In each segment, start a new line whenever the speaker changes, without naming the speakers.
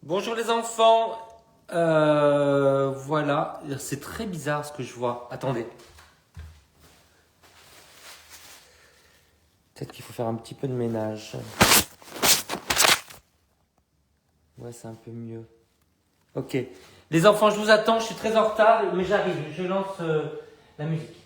Bonjour les enfants. Voilà, c'est très bizarre ce que je vois. Attendez. Peut-être qu'il faut faire un petit peu de ménage. Ouais, c'est un peu mieux. Ok. Les enfants, je vous attends. Je suis très en retard, mais j'arrive. Je lance la musique.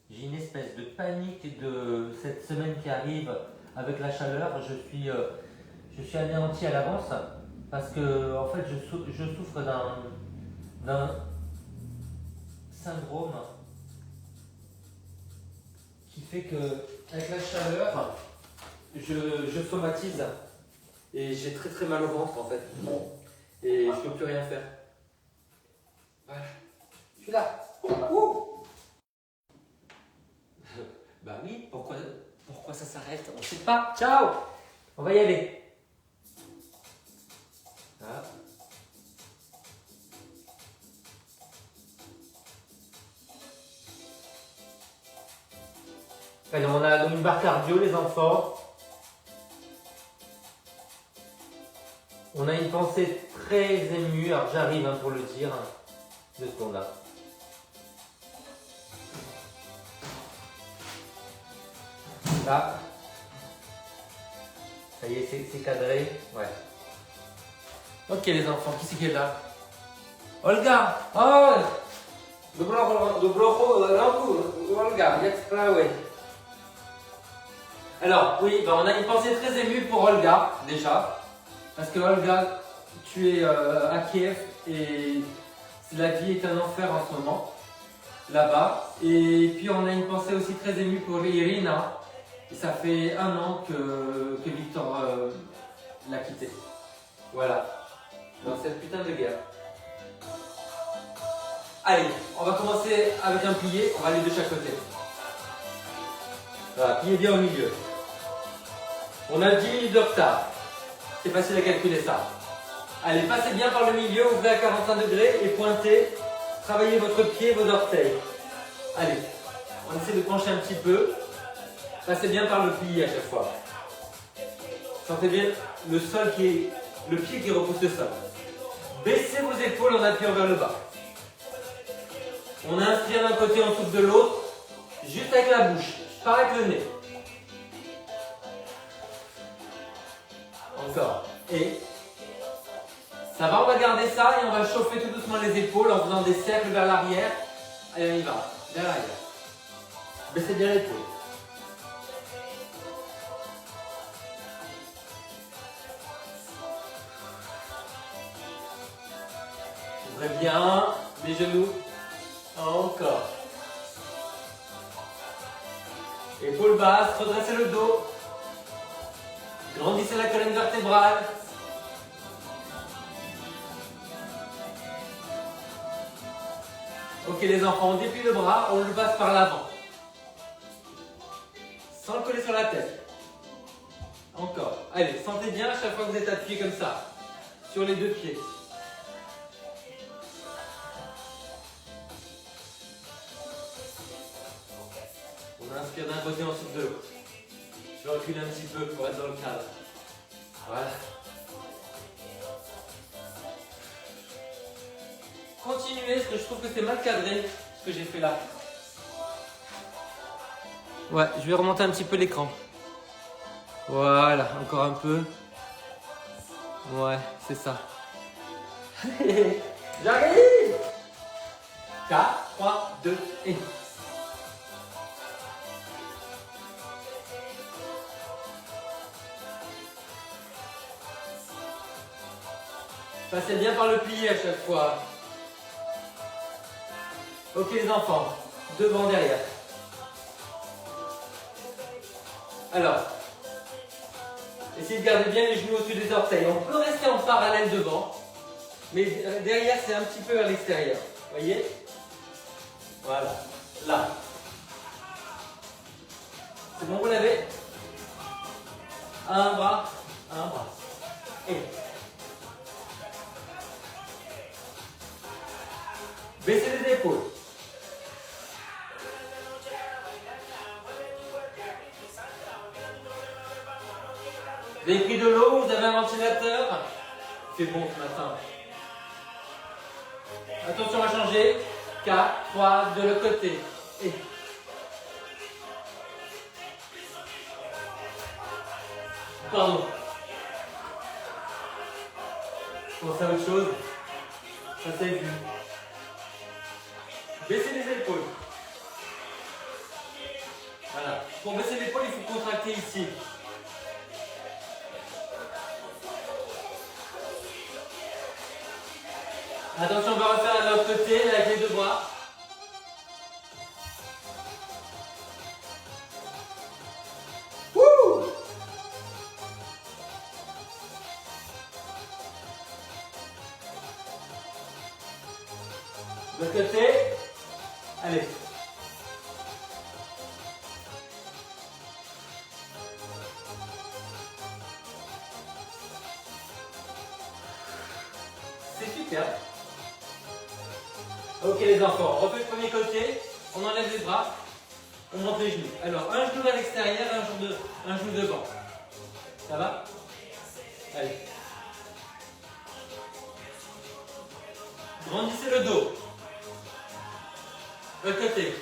J'ai une espèce de panique de cette semaine qui arrive avec la chaleur. Je suis anéanti à l'avance parce que en fait je souffre d'un syndrome qui fait que avec la chaleur je somatise et j'ai très très mal au ventre en fait et je peux plus rien faire. Voilà. Je suis là. Ouh. Bah oui, pourquoi ça s'arrête? On sait pas. Ciao. On va y aller. Ah. Allez, on a une barre cardio, les enfants. On a une pensée très émue. Alors j'arrive pour le dire. 2 secondes là. Là. Ça y est, c'est cadré. Ouais. Ok les enfants, qui c'est qui est là? Olga! Oh! Olga, let's play. Alors, oui, on a une pensée très émue pour Olga, déjà. Parce que Olga, tu es à Kiev et la vie est un enfer en ce moment, là-bas. Et puis on a une pensée aussi très émue pour Irina. Et ça fait 1 an que Victor l'a quitté. Voilà, dans cette putain de guerre. Allez, on va commencer avec un plié, on va aller de chaque côté. Voilà, pliez bien au milieu. On a 10 minutes de retard. C'est facile à calculer ça. Allez, passez bien par le milieu, ouvrez à 45 degrés et pointez. Travaillez votre pied, vos orteils. Allez, on essaie de pencher un petit peu. Passez bien par le plié à chaque fois. Sentez bien le sol le pied qui repousse le sol. Baissez vos épaules en appuyant vers le bas. On inspire d'un côté, on souffle de l'autre, juste avec la bouche, pas avec le nez. Encore. Et ça va, on va garder ça et on va chauffer tout doucement les épaules en faisant des cercles vers l'arrière. Allez, on y va, vers l'arrière. Baissez bien l'épaule. Ouvrez bien les genoux. Encore. Épaules basses, redressez le dos. Grandissez la colonne vertébrale. Ok les enfants, on déplie le bras, on le passe par l'avant. Sans le coller sur la tête. Encore. Allez, sentez bien à chaque fois que vous êtes appuyé comme ça. Sur les 2 pieds. On inspire d'un côté, on souffle de l'autre. Je vais reculer un petit peu pour être dans le cadre. Voilà. Continuez, parce que je trouve que c'est mal cadré, ce que j'ai fait là. Ouais, je vais remonter un petit peu l'écran. Voilà, encore un peu. Ouais, c'est ça. J'arrive! 4, 3, 2, 1. Passez bien par le plié à chaque fois. Ok les enfants, devant, derrière. Alors, essayez de garder bien les genoux au-dessus des orteils. On peut rester en parallèle devant, mais derrière c'est un petit peu vers l'extérieur. Voyez? Voilà, là. C'est bon, vous l'avez? Un bras. Et baissez les épaules. Vous avez pris de l'eau, vous avez un ventilateur. C'est bon ce matin. Attention, on va changer. 4, 3, de l'autre côté. Et. Pardon. Pensez à autre chose. Ça c'est vu. Baissez les épaules. Voilà. Pour baisser l'épaule, il faut contracter ici. Attention, on va refaire à l'autre côté avec les deux bras. Wouh! De l'autre côté. Allez. C'est super. Ok les enfants, on refait le premier côté, on enlève les bras, on monte les genoux. Alors un genou à l'extérieur, un genou devant. Ça va? Allez. Grandissez le dos. L'autre côté.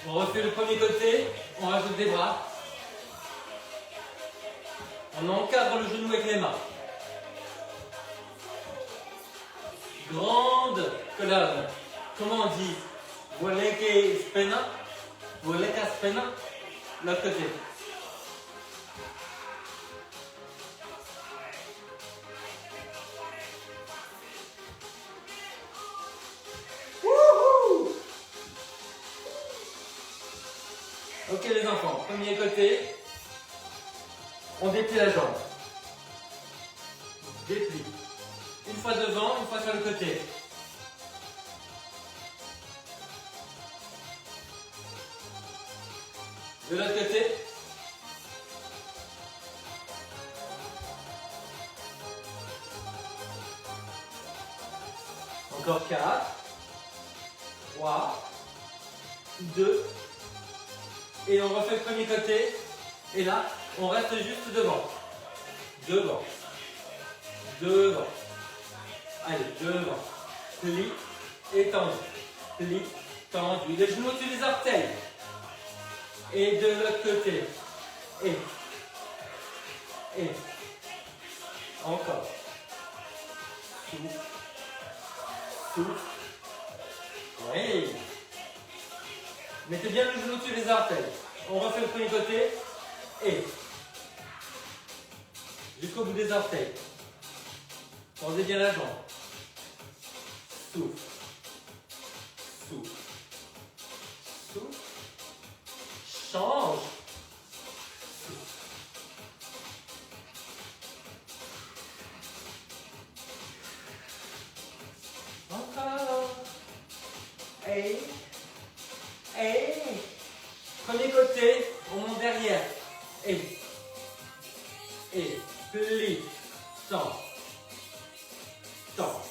On refait le premier côté, on rajoute des bras. On encadre le genou avec les mains. Grande colonne. Comment on dit? Voleke spena. Voleka spena. L'autre côté. Ok les enfants, premier côté, on déplie la jambe. Déplie. Une fois devant, une fois sur le côté. De l'autre côté. Encore 4, 3, 2. Et on refait le premier côté. Et là, on reste juste devant. Devant. Devant. Allez, devant. Pli, étendu. Pli, tendu. Les genoux au-dessus des orteils. Et de l'autre côté. Et. Encore. Souffle. Souffle. Oui. Mettez bien le genou au-dessus des orteils. On refait le premier côté. Et. Jusqu'au bout des orteils. Tendez bien la jambe. Souffle. Souffle. Souffle. Change. Souffle. Encore. Et. Premier côté, on monte derrière. Et. Pli. Tend. Tend.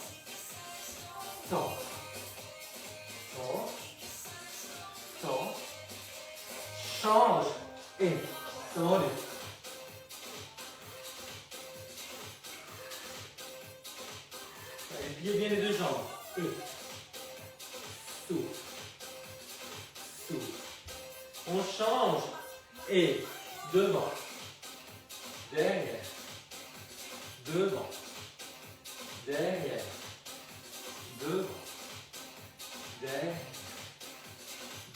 Tend. Tend. Tend. Change. Et. Tendu. Allez, pliez bien les deux jambes. Et. Souffle. Souffle. On change. Et. Devant. Derrière. Devant. Derrière. Devant. Derrière.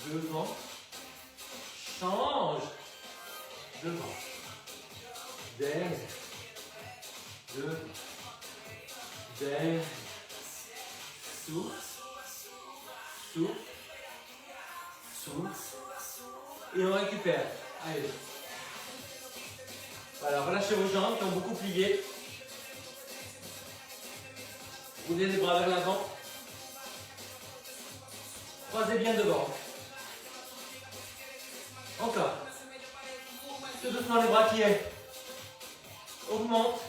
Devant. Change. Devant. Derrière. Devant. Derrière. Souffle. Souffle. Souffle. Et on récupère. Allez. Voilà, relâchez vos jambes qui ont beaucoup plié. Roulez les bras vers l'avant. Croisez bien devant. Encore. Tout doucement les bras qui est. Augmente.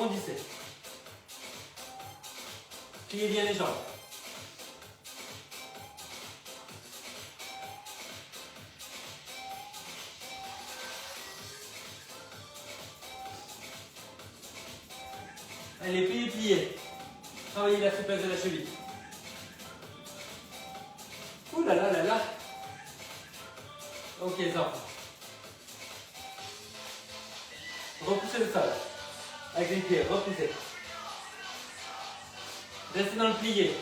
rebondissez. Pliez bien les jambes. Allez, pliez, pliez. Travaillez la souplesse de la cheville. Ouh là là là là. Ok, les enfants. Repoussez le sol. Avec les pieds, repoussez. Restez dans le plié.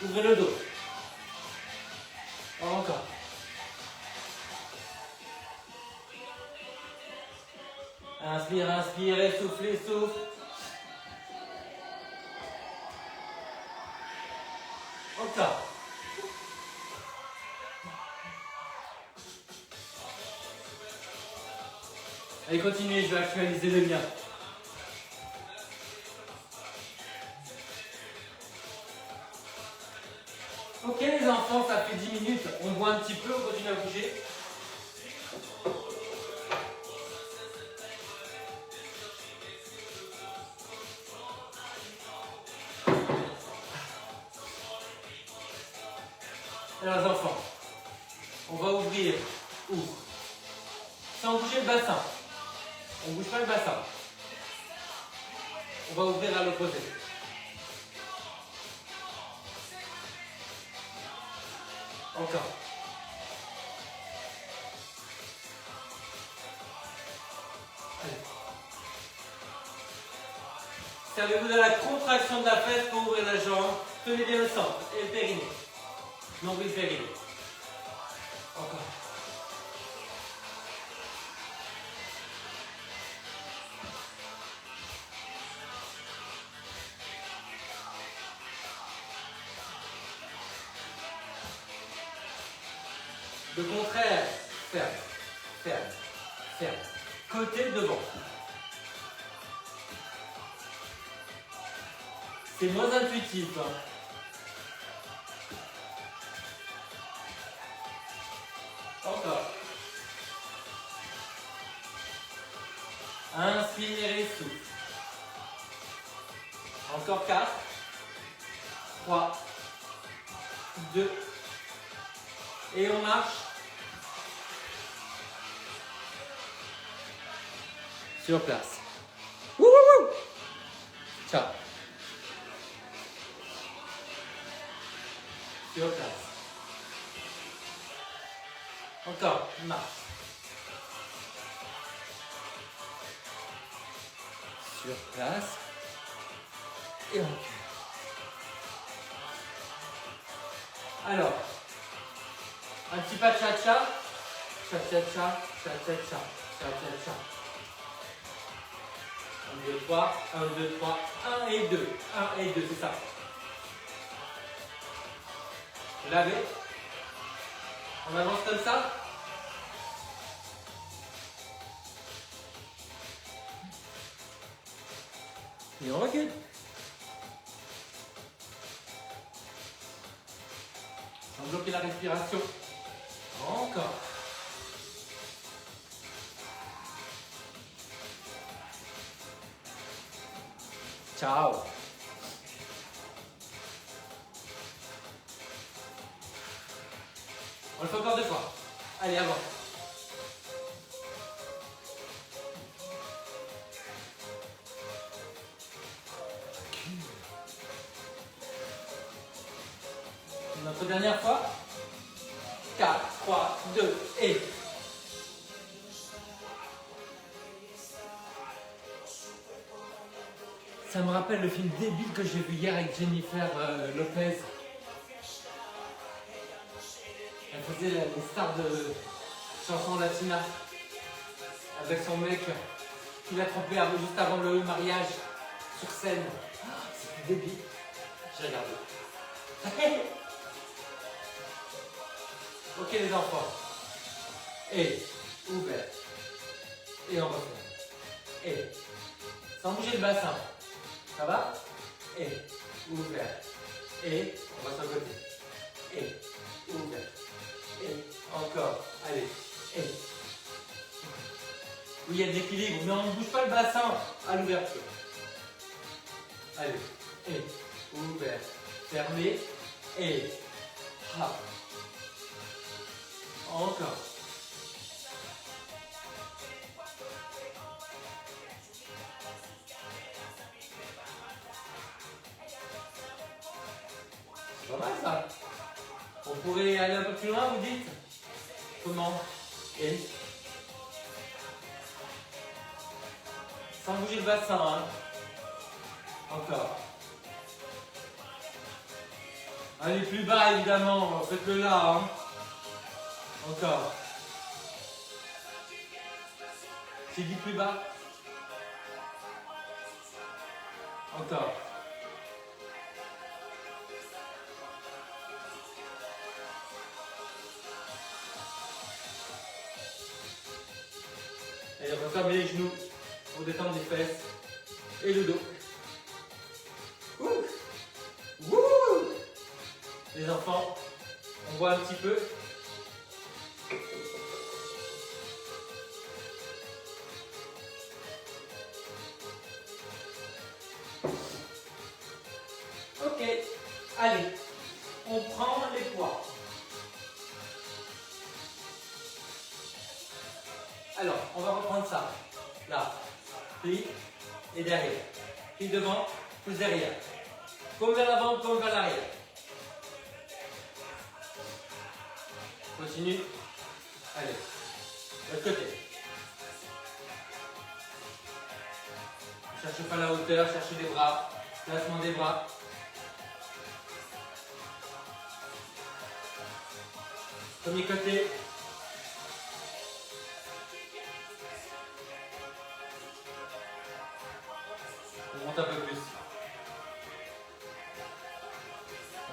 Ouvrez le dos. Encore. Inspire, inspire, soufflez, souffle. Encore. Allez, continuez, je vais actualiser le lien. Ok les enfants, ça fait 10 minutes. On boit un petit peu, on continue à bouger. Alors les enfants, on va ouvrir, ouvre, sans bouger le bassin. On ne bouge pas le bassin. On va ouvrir à l'opposé. Encore. Allez. Servez-vous de la contraction de la fesse pour ouvrir la jambe. Tenez bien le centre et le périnée. Nombril périnée. Encore. Le contraire, ferme, ferme, ferme. Côté devant. C'est moins intuitif. Hein. Encore. Inspirez, souffle. Encore 4, 3, 2. Et on marche. Sur place. Wouh, wouh, wouh. Ciao. Sur place. Encore, marche. Sur place. Et on recule. Alors, un petit pas de cha-cha. Cha-cha-cha, cha-cha-cha, cha-cha-cha. 1, 2, 3, 1, 2, 3, 1 et 2. 1 et 2, c'est ça. Lavez. On avance comme ça. Et on recule. Sans bloquer la respiration. Encore. Ciao. On le fait encore 2 fois. Allez, avant. Notre dernière fois. 4, 3, 2 et... Ça me rappelle le film débile que j'ai vu hier avec Jennifer Lopez. Elle faisait les stars de chansons latinas avec son mec qui l'a trompé juste avant le mariage sur scène. Oh, c'est débile. J'ai regardé. Ok les enfants. Et ouvert. Et on refait. Et sans bouger le bassin. Ça va? Et ouvert. Et on va sur le côté. Et ouvert. Et encore. Allez. Et où il y a des équilibres, mais on ne bouge pas le bassin à l'ouverture. Allez, et ouvert, fermé, et hop. Encore. C'est pas mal ça. On pourrait aller un peu plus loin, vous dites? Comment? Et sans bouger le bassin, hein. Encore. Allez, plus bas évidemment, faites-le là, hein. Encore. J'ai dit plus bas. Encore. Et on va fermer les genoux pour détendre les fesses et le dos. Ouh. Ouh. Les enfants, on voit un petit peu. Ok, allez, on prend les poids. Alors, on va reprendre ça. Là, pli et derrière. Pli devant, pouce derrière. Comme vers l'avant, comme vers l'arrière. Continue. Allez, de l'autre côté. Ne cherche pas la hauteur, cherche des bras. Placement des bras. Premier côté. On monte un peu plus.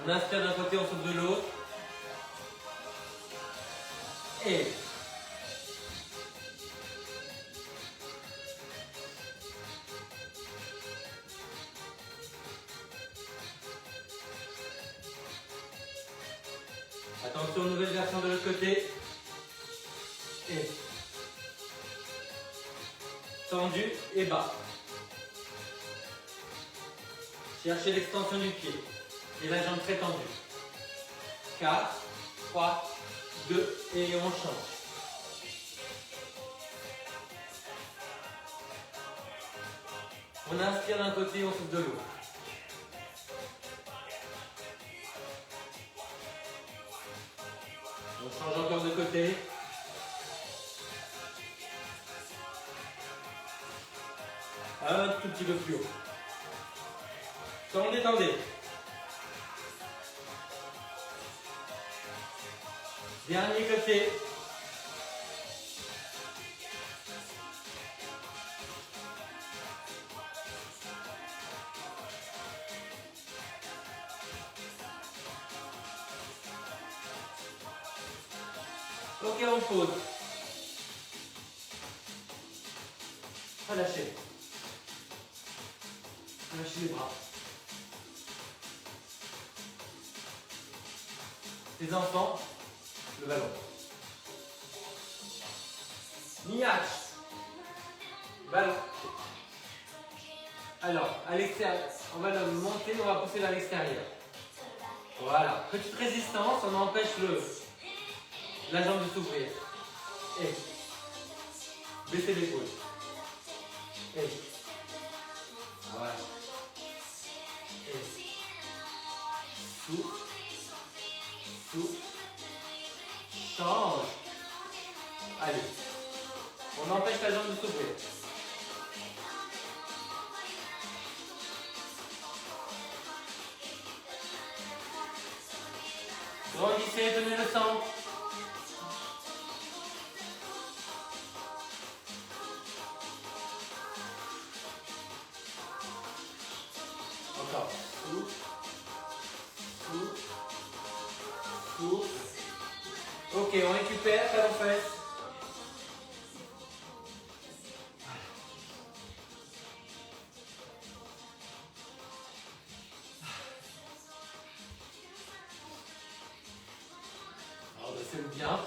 On inspire d'un côté, on saute de l'autre. Et attention, nouvelle version de l'autre côté. Et tendu et bas. Cherchez l'extension du pied et la jambe très tendue. 4, 3, 2 et on change. On inspire d'un côté, on souffle de l'autre. On change encore de côté. Un tout petit peu plus haut. Tendez, tendez. Dernier côté. Ok, on pose. Relâchez. Relâchez les bras. Les enfants, le ballon. Niach. Ballon. Alors, à l'extérieur, on va le monter, on va pousser vers l'extérieur. Voilà. Petite résistance, on empêche la jambe de s'ouvrir. Et baissez l'épaule. Et voilà. Et souffle. Souffle. Change. Allez. On empêche la jambe de s'ouvrir. Grandissez, tenez le centre. Encore. Souffle. Souffle. Souffle. Ok, on récupère, talon fesse. Alors, c'est bien.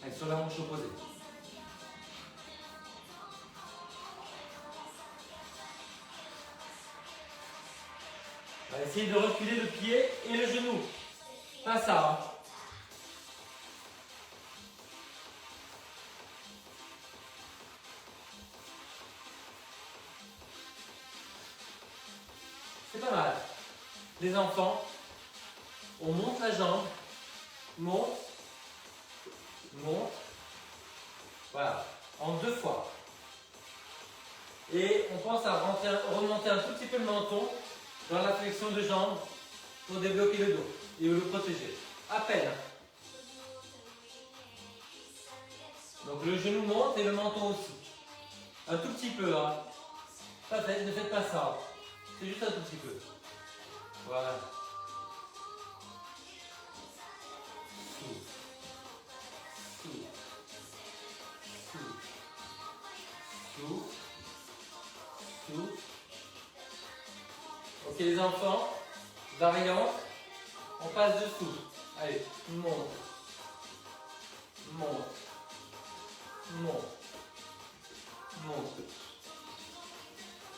Allez, sur la hanche opposée. On va essayer de reculer le pied et le genou. Pas ça, hein. C'est pas mal. Les enfants, on monte la jambe, monte, monte, voilà, en 2 fois. Et on pense à remonter un tout petit peu le menton dans la flexion de jambe pour débloquer le dos et le protéger. À peine. Donc le genou monte et le menton aussi. Un tout petit peu, hein. Ne faites pas ça. C'est juste un tout petit peu. Voilà. Souffle. Souffle. Souffle. Souffle. Souffle. Ok les enfants, variante, on passe dessous. Allez, monte. Monte. Monte. Monte.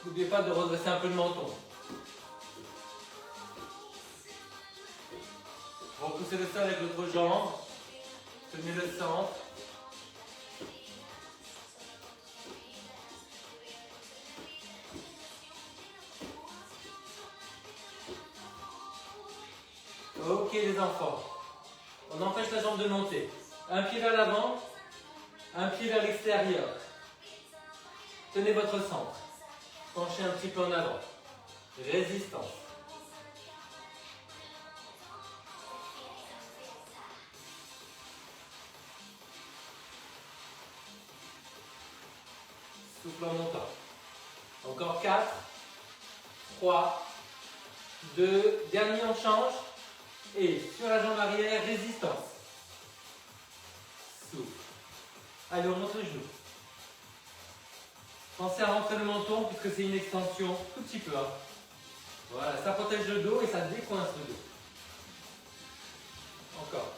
N'oubliez pas de redresser un peu le menton. Repoussez le sol avec l'autre jambe. Tenez le centre. Ok les enfants. On empêche la jambe de monter. Un pied vers l'avant, un pied vers l'extérieur. Tenez votre centre. Penchez un petit peu en avant. Résistance. Souffle en montant. Encore 4, 3, 2, dernier on change. Et sur la jambe arrière, résistance. Souffle. Allez, on monte le genou. Pensez à rentrer le menton puisque c'est une extension, tout petit peu. Hein. Voilà, ça protège le dos et ça décoince le dos. Encore.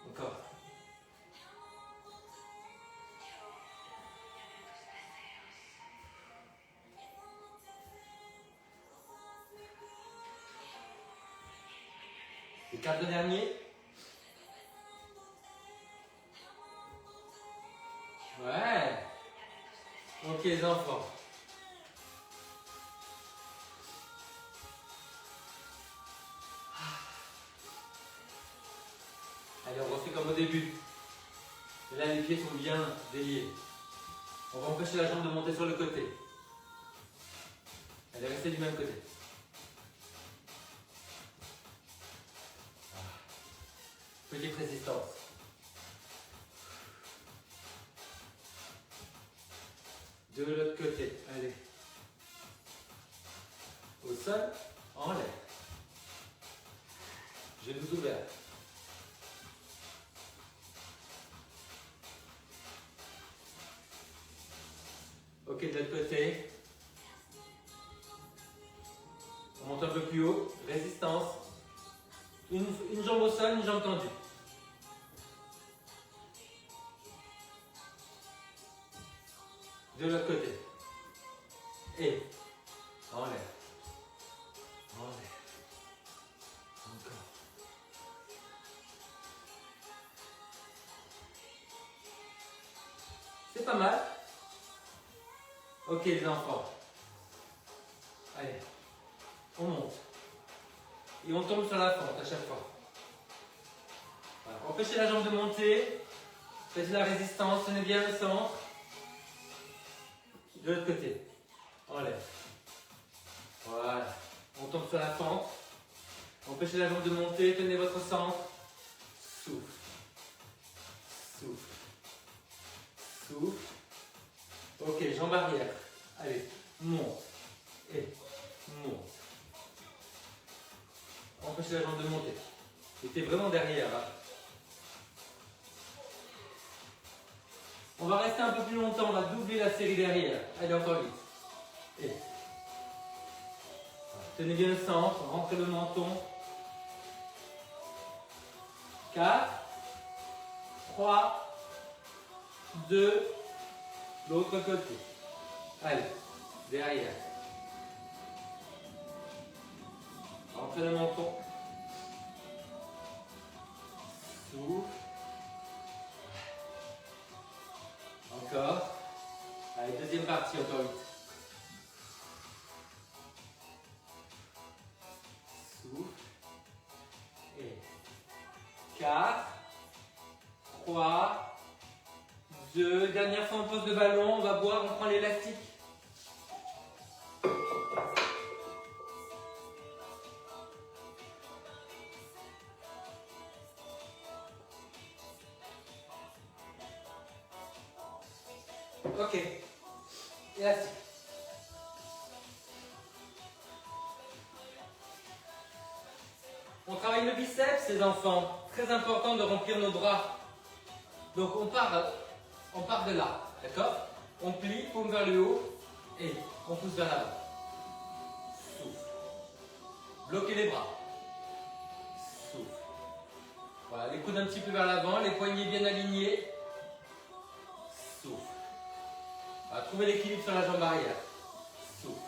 Encore. Les 4 derniers. Ouais. Ok les enfants. Allez, on refait comme au début. Et là, les pieds sont bien déliés. On va empêcher la jambe de monter sur le côté. Elle est restée du même côté. Petite résistance. De l'autre côté. Allez. Au sol, en l'air. Genoux ouverts. Ok, de l'autre côté. On monte un peu plus haut. Résistance. Une jambe au sol, une jambe tendue. De l'autre côté. Et en l'air. En l'air. Encore. C'est pas mal. Ok les enfants. Allez. On monte. Et on tombe sur la fente à chaque fois. Voilà. Empêchez la jambe de monter. Faites la résistance. Tenez bien le centre. De l'autre côté. En l'air. Voilà. On tombe sur la fente. Empêchez la jambe de monter. Tenez votre centre. Souffle. Souffle. Souffle. Ok, jambe arrière. Allez, monte. Et monte. Empêchez la jambe de monter. Mettez vraiment derrière. Hein. On va rester un peu plus longtemps. On va doubler la série derrière. Allez, encore vite. Et. Voilà. Tenez bien le centre, rentrez le menton. 4, 3, 2, l'autre côté. Allez, derrière. Rentrez le menton. Souffle. Encore. Allez, deuxième partie, encore 8. Souffle. Et 4, 3, 2. Dernière fois, on pose le ballon, on va boire, on prend l'élastique. Ok. Élastique. On travaille le biceps, les enfants. Très important de remplir nos bras. Donc on part de là, d'accord? On plie, paume vers le haut et on pousse vers l'avant. Souffle. Bloquez les bras. Souffle. Voilà, les coudes un petit peu vers l'avant, les poignets bien alignés. Souffle. Voilà, trouvez l'équilibre sur la jambe arrière. Souffle.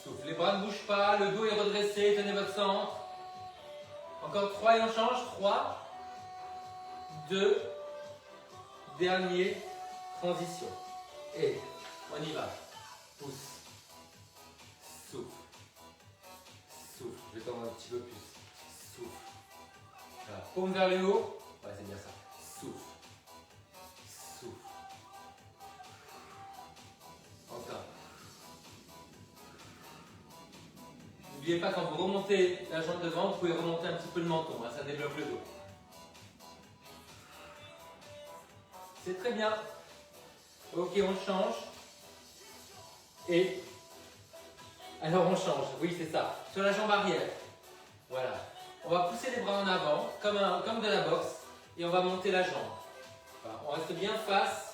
Souffle. Les bras ne bougent pas, le dos est redressé, tenez votre centre. Encore 3 et on change. 3, 2, dernier, transition. Et on y va. Pousse. Souffle. Souffle. Je vais tendre un petit peu plus. Souffle. Voilà. Paume vers le haut. Ouais, c'est bien ça. Souffle. Souffle. Encore. N'oubliez pas, quand vous remontez la jambe devant, vous pouvez remonter un petit peu le menton, hein, ça débloque le dos. C'est très bien. Ok, on change. Et alors on change, oui c'est ça. Sur la jambe arrière. Voilà. On va pousser les bras en avant, comme de la boxe, et on va monter la jambe. Voilà. On reste bien face,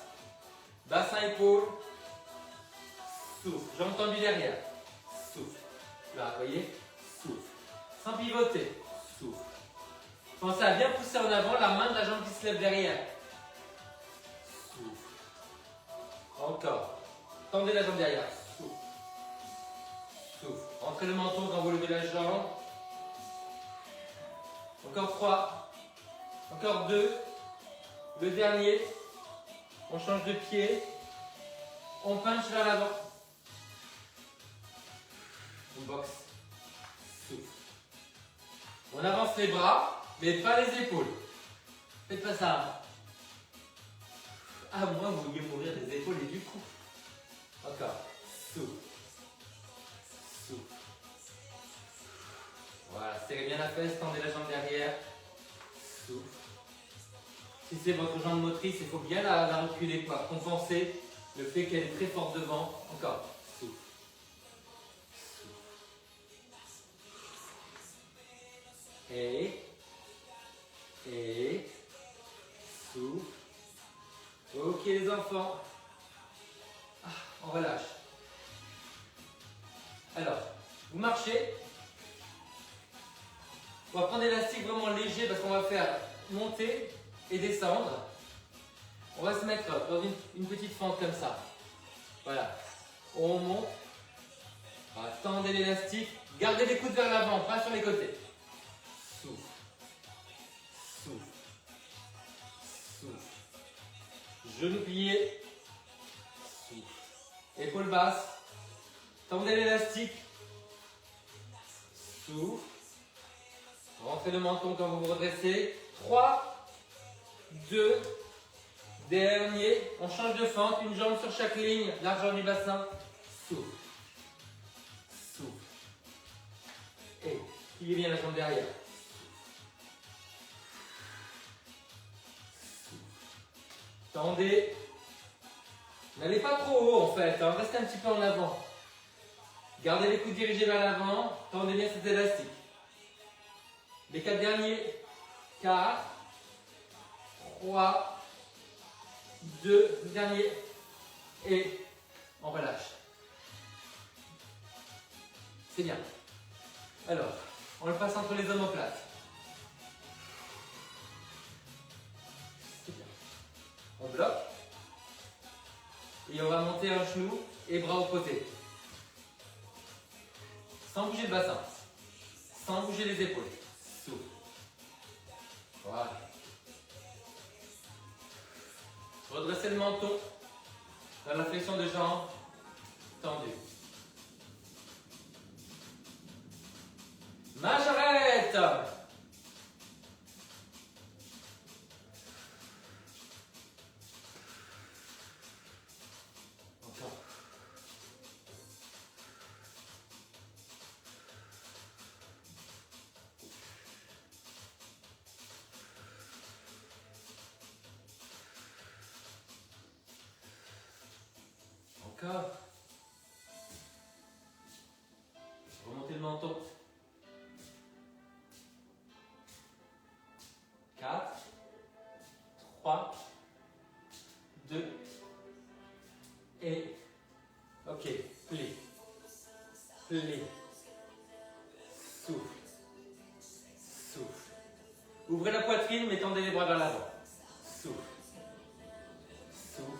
bassin épaule, souffle. Jambe tendue derrière. Souffle. Là, vous voyez? Souffle. Sans pivoter. Souffle. Pensez à bien pousser en avant la main de la jambe qui se lève derrière. Souffle. Encore. Tendez la jambe derrière. Souffle. Souffle. Entrez le menton quand vous levez la jambe. Encore 3. Encore 2. Le dernier. On change de pied. On punch vers l'avant. On boxe. Souffle. On avance les bras, mais pas les épaules. Faites pas ça. Ah, moi, vous vouliez mourir des épaules et du cou. Encore. Souffle. Souffle. Voilà, serrez bien la fesse, tendez la jambe derrière. Souffle. Si c'est votre jambe motrice, il faut bien la reculer pour compenser le fait qu'elle est très forte devant. Encore. Souffle. Et souffle. Ok les enfants. On relâche. Alors, vous marchez. On va prendre l'élastique vraiment léger parce qu'on va faire monter et descendre. On va se mettre dans une petite fente comme ça. Voilà. On monte. Voilà. Tendez l'élastique. Gardez les coudes vers l'avant, pas sur les côtés. Souffle. Souffle. Souffle. Genou plié. Souffle. Épaules basses. Tendez l'élastique. Souffle. Rentrez le menton quand vous vous redressez. 3, 2, dernier. On change de fente. Une jambe sur chaque ligne. Largeur du bassin. Souffle. Souffle. Et pliez bien la jambe derrière. Tendez. N'allez pas trop haut en fait, hein. Restez un petit peu en avant. Gardez les coudes dirigés vers l'avant. Tendez bien cet élastique. Les 4 derniers. 4, 3, 2, dernier. Et on relâche. C'est bien. Alors, on le passe entre les omoplates. C'est bien. On bloque. Et on va monter un genou et bras opposés. Sans bouger le bassin. Sans bouger les épaules. Souffle. Voilà. Redressez le menton dans la flexion de jambes tendue. Majorette. Encore. Encore. Remontez le menton. 4, 3, 2, et ok, plie, plie, souffle, souffle. Ouvrez la poitrine, mais tendez les bras vers l'avant. Souffle, souffle,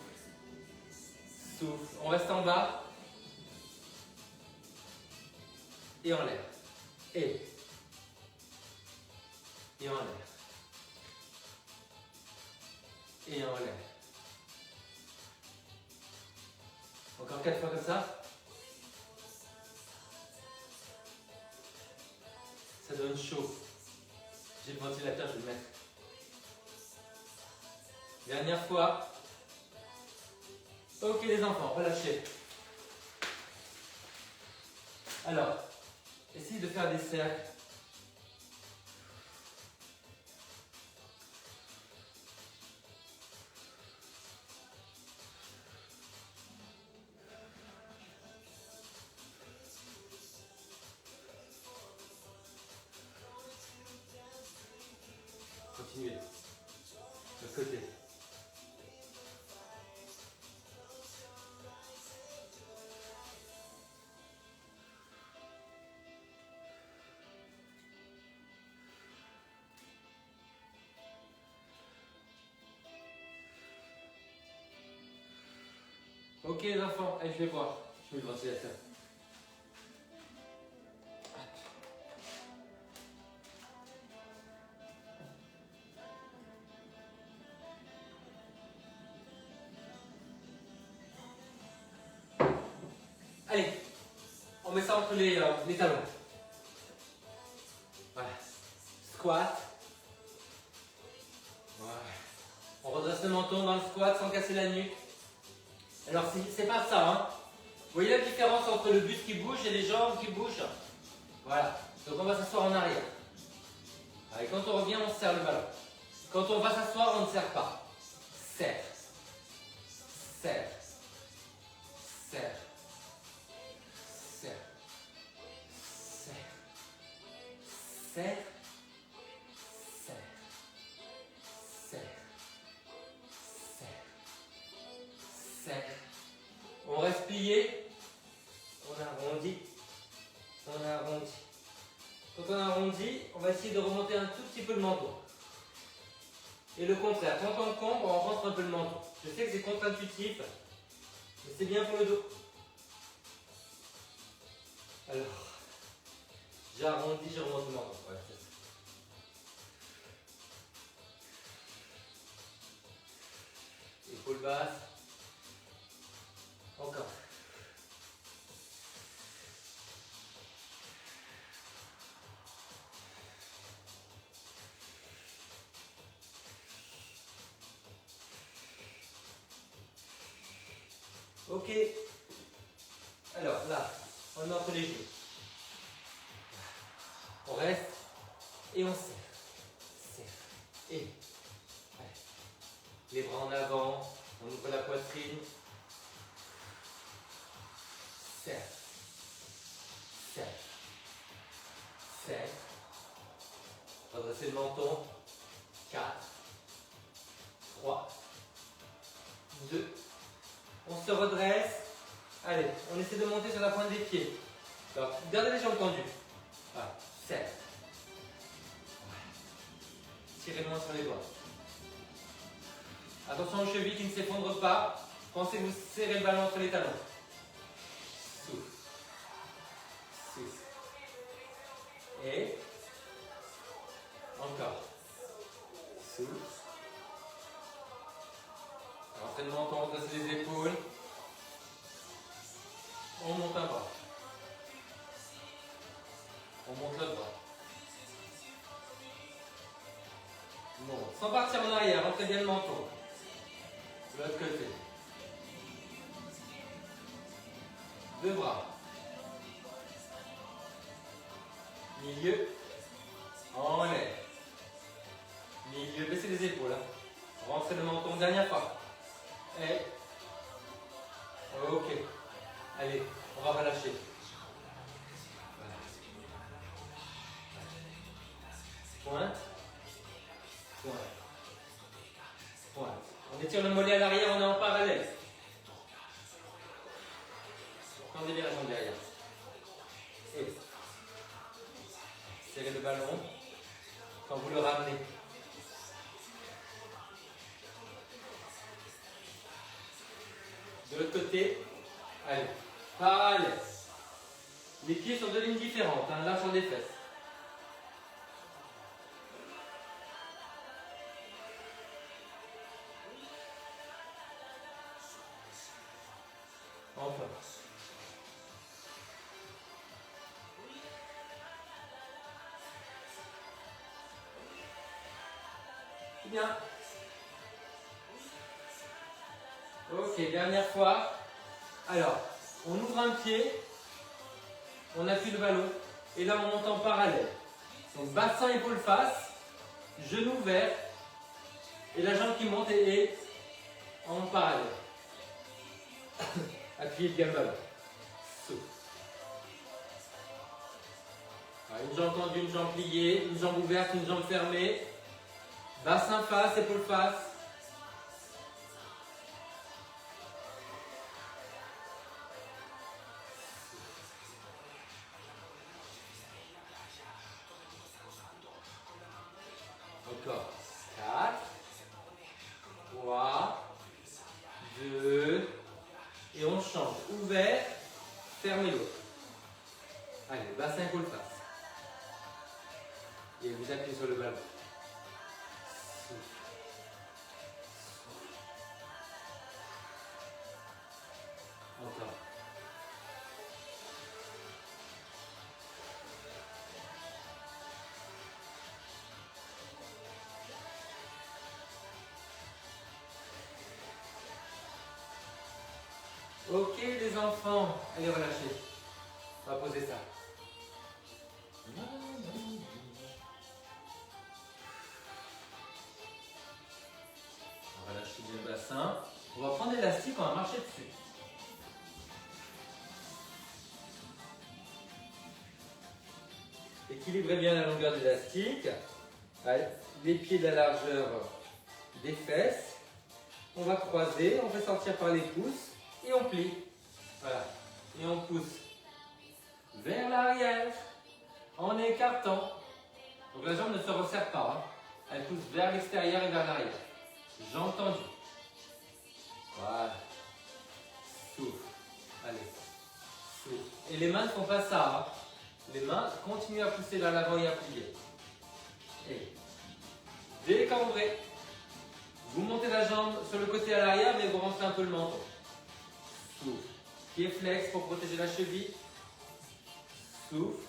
souffle. On reste en bas et en l'air. Et en l'air. Et en l'air. Encore 4 fois comme ça. Ça donne chaud. J'ai le ventilateur, je vais le mettre. Dernière fois. Ok les enfants, relâchez. Alors, essayez de faire des cercles. Continuez. De côté. Ok les enfants, allez, je vais voir. Je mets le ventilateur. Allez, on met ça entre les talons. Voilà. Squat. Voilà. On redresse le menton dans le squat sans casser la nuque. Alors c'est pas ça, hein. Vous voyez la différence entre le buste qui bouge et les jambes qui bougent? Voilà. Donc on va s'asseoir en arrière. Et quand on revient, on serre le ballon. Quand on va s'asseoir, on ne serre pas. Serre. Serre. Serre. Serre. Serre. Serre. Serre. Serre. Serre. Serre. On reste plié. On arrondit. On arrondit. Quand on arrondit, on va essayer de remonter un tout petit peu le menton. Et le contraire, quand on cambre, on rentre un peu le menton. Je sais que c'est contre-intuitif, mais c'est bien pour le dos. Alors, j'arrondis, je remonte le menton. Ouais, c'est ça. Épaule basse. Encore. Ok. Alors là, on met entre les genoux. On reste et on serre. Serre. Et. Allez. Les bras en avant. On ouvre la poitrine. Serre. Serre. Serre. Redressez le menton. 4, 3, 2. On se redresse. Allez, on essaie de monter sur la pointe des pieds. Alors, gardez les jambes tendues. Voilà, serre. Tirez loin sur les doigts. Attention aux chevilles qui ne s'effondrent pas. Pensez que vous serrez le ballon entre les talons. Souffle. Souffle. Et encore. Souffle. Entraînement, on redresse les épaules. On monte un bras. On monte l'autre bras. Bon, sans partir en arrière, rentrez bien le menton. De l'autre côté. Deux bras. Milieu. En l'air. Milieu, baissez les épaules. Hein. Rentrez le menton, dernière fois. Et. Ok. Allez, on va relâcher. Voilà. Pointe. Pointe. Pointe. On étire le mollet à l'arrière, on est en parallèle. Tendez bien la jambe derrière. Et serrez le ballon quand vous le ramenez. De l'autre côté, allez, parallèle. Les pieds sur deux lignes différentes, hein, l'un sur des fesses. Enfin. Bien. Ok, dernière fois. Alors, on ouvre un pied, on appuie le ballon, et là on monte en parallèle. Donc bassin, épaule, face, genou vert, et la jambe qui monte est en parallèle. Appuyez bien le ballon. Souffle. Une jambe tendue, une jambe pliée, une jambe ouverte, une jambe fermée. Bassin face, épaule face. Encore. 4, 3, 2, et on change. Ouvert, fermez l'autre. Allez, bassin, épaule face. Et vous appuyez sur le ballon. Encore. Ok les enfants, allez relâchez. On va poser ça. On va lâcher bien le bassin. On va prendre l'élastique, on va marcher dessus. Équilibrez bien la longueur de l'élastique. Les pieds de la largeur des fesses. On va croiser, on fait sortir par les pouces et on plie. Voilà. Et on pousse vers l'arrière en écartant. Donc la jambe ne se resserre pas. Hein. Elle pousse vers l'extérieur et vers l'arrière. Jambe tendue. Voilà. Souffle. Allez. Souffle. Et les mains ne font pas ça. Hein. Les mains continuent à pousser vers l'avant et à plier. Et décambrez. Vous montez la jambe sur le côté à l'arrière, mais vous rentrez un peu le menton. Souffle. Pied flex pour protéger la cheville. Souffle.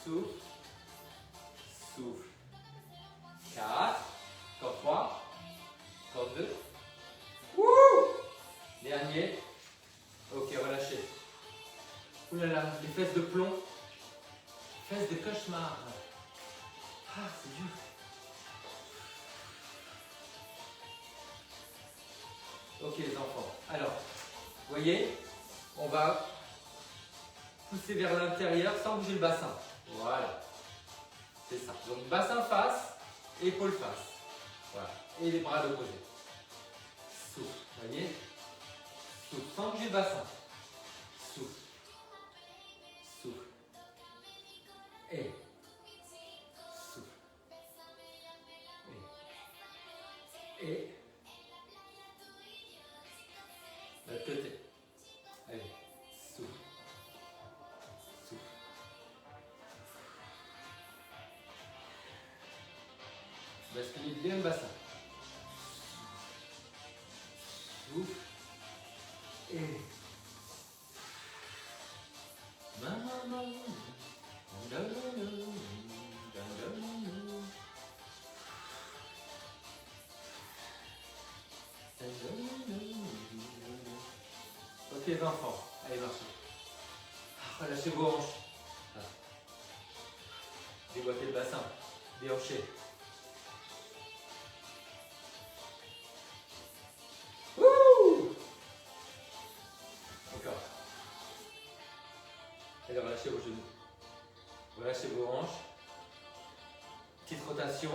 Souffle. Souffle. 4. Encore 3. Encore 2. Wouh! Dernier. Ok, relâchez. Ouh là là, les fesses de plomb. Fesses de cauchemar. Ah, c'est dur. Ok les enfants. Alors, vous voyez, on va pousser vers l'intérieur sans bouger le bassin. Voilà. C'est ça. Donc bassin face, épaule face. Voilà. Et les bras à l'opposé. Souffle. Vous voyez? Souffle. Sans bouger le bassin. Souffle. Et souffle. Et de l'autre côté. Allez, souffle. Souffle. Basculez bien le bassin. Souffle. Et maman. Ok les enfants, allez marchez. Relâchez vos hanches. Déboîtez le bassin, déhanchez. Encore. Allez, relâchez vos genoux. Relâchez vos hanches. Petite rotation.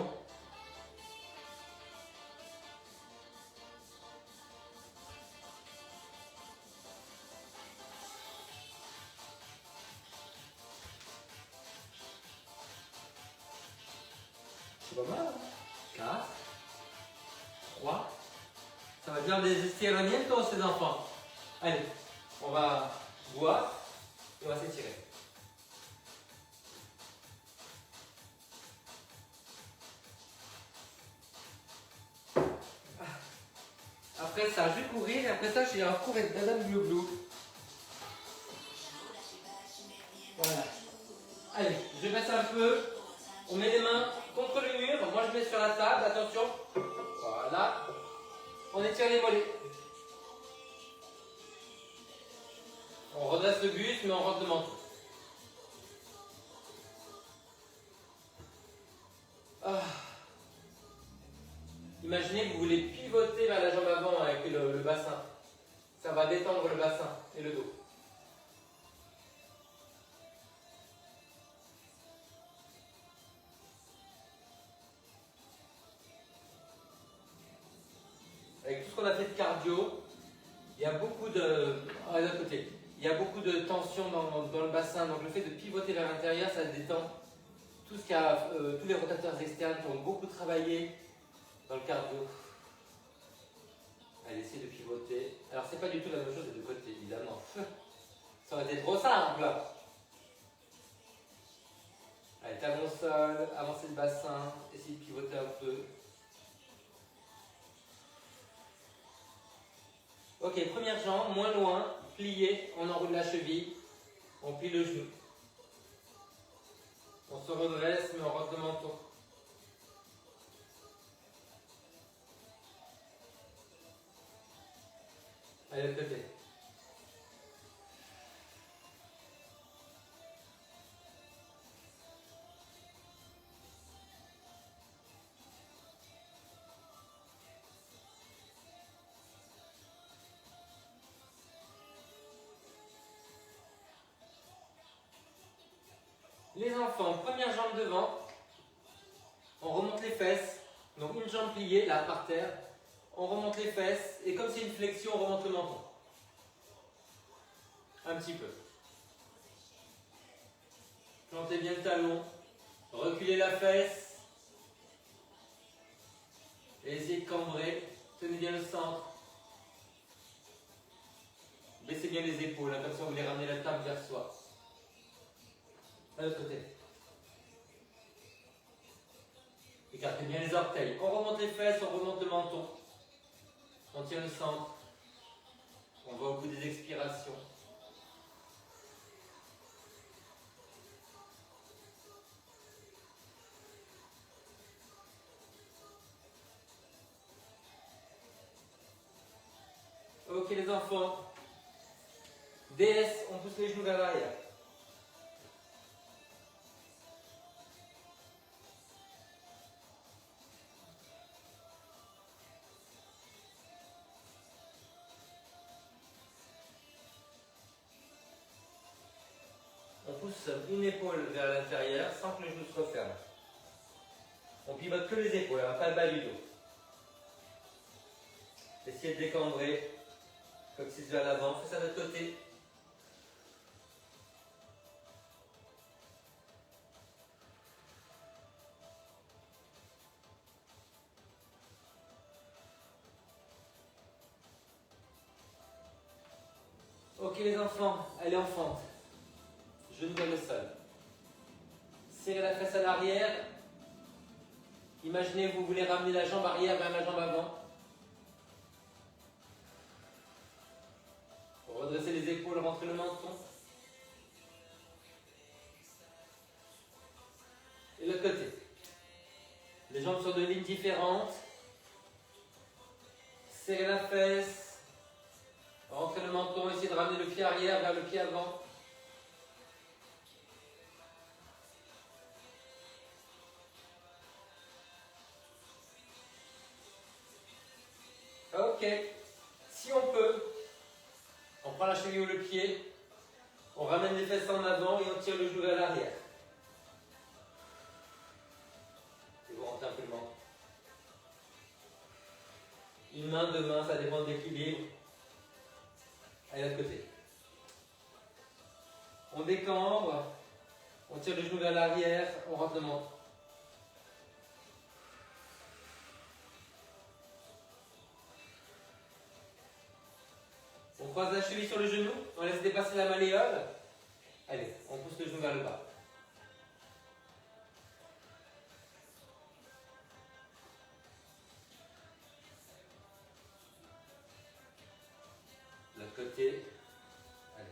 C'est pas mal. 4, 3. Ça va bien des estiramientos, ces enfants. Allez, on va boire et on va s'étirer. Après ça, je vais courir et après ça, j'ai un cours avec Madame Blou. Voilà. Allez, je baisse un peu. On met les mains contre le mur. Moi, je mets sur la table. Attention. Voilà. On étire les mollets. On redresse le buste, mais on rentre le menton. Ah. Imaginez que vous voulez pivoter vers la jambe avant avec le bassin. Ça va détendre le bassin et le dos. Avec tout ce qu'on a fait de cardio, il y a beaucoup de... Ah, d'un côté. Il y a beaucoup de tension dans le bassin. Donc le fait de pivoter vers l'intérieur, ça détend. Tout ce tous les rotateurs externes qui ont beaucoup travaillé dans le cardio. Allez, essayez de pivoter. Alors, c'est pas du tout la même chose des deux côtés, évidemment. Ça aurait été trop simple. Allez, talon au sol, avancez le bassin, essayez de pivoter un peu. Ok, première jambe, moins loin, plié, on enroule la cheville, on plie le genou. On se redresse, mais on rentre le menton. Allez, de l'autre côté. Les enfants, première jambe devant, on remonte les fesses, donc une jambe pliée, là par terre, on remonte les fesses, et comme c'est une flexion, on remonte le menton. Un petit peu. Plantez bien le talon, reculez la fesse, et essayez de cambrer, tenez bien le centre. Baissez bien les épaules, hein, comme ça vous voulez ramener la table vers soi. À l'autre côté. Écartez bien les orteils. On remonte les fesses, on remonte le menton. On tient le centre. On va au bout des expirations. Ok les enfants. DS, on pousse les genoux vers l'arrière. On pousse une épaule vers l'intérieur sans que le genou se referme. On pivote que les épaules, hein, pas le bas du dos. Essayez de décambrer, coccyx vers l'avant, faites ça de l'autre côté. les enfants, allez en fente. Genou vers le sol. Serrez la fesse à l'arrière. Imaginez que vous voulez ramener la jambe arrière vers la jambe avant. Redressez les épaules, rentrez le menton. Et l'autre côté. Les jambes sur deux lignes différentes. Serrez la fesse. Rentrez le menton, essayez de ramener le pied arrière vers le pied avant. Ok. Si on peut, on prend la cheville ou le pied, on ramène les fesses en avant et on tire le genou vers l'arrière. Et vous rentrez un peu le menton. Une main, deux mains, ça dépend de l'équilibre. Allez, de l'autre côté. On décambre, on tire le genou vers l'arrière, on rentre le menton. On croise la cheville sur le genou, on laisse dépasser la malléole. Allez, on pousse le genou vers le bas. De l'autre côté. Allez.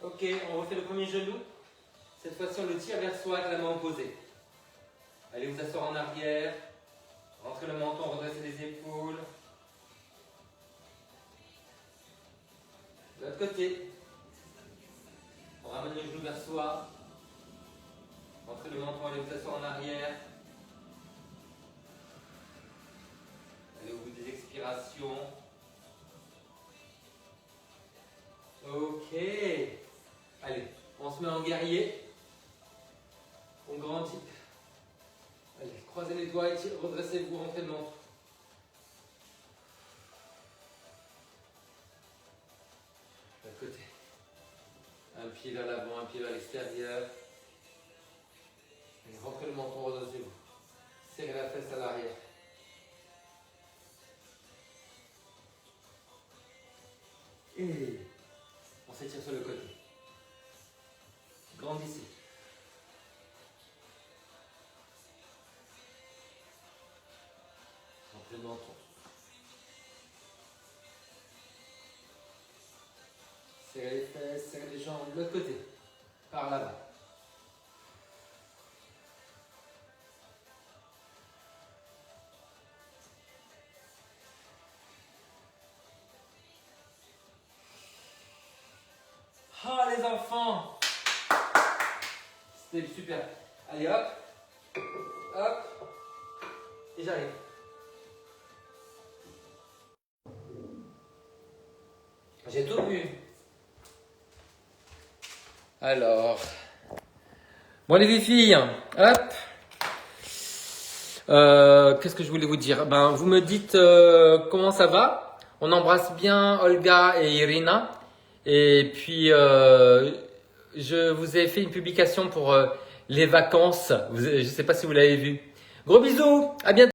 Ok, on refait le premier genou. Cette fois-ci, on le tire vers soi avec la main opposée. Allez vous asseoir en arrière. Rentrez le menton, redressez les épaules. De l'autre côté. On ramène le genou vers soi. Rentrez le menton, allez vous asseoir en arrière. Allez au bout des expirations. Ok. Allez, on se met en guerrier. On grandit. Allez, croisez les doigts et redressez-vous, rentrez le menton. De l'autre côté. Un pied vers l'avant, un pied vers l'extérieur. Et rentrez le menton, redressez-vous. Serrez la fesse à l'arrière. Et on s'étire sur le côté. Grandissez. Rentrez le menton. Serrez les fesses, serrez les jambes de l'autre côté. Par là-bas. Ah les enfants! C'était super. Allez hop. Hop. Et j'arrive. J'ai tout vu. Alors. Bon les filles, hop. Qu'est-ce que je voulais vous dire? Ben, vous me dites comment ça va. On embrasse bien Olga et Irina. Et puis, je vous ai fait une publication pour les vacances. Je ne sais pas si vous l'avez vu. Gros bisous, à bientôt.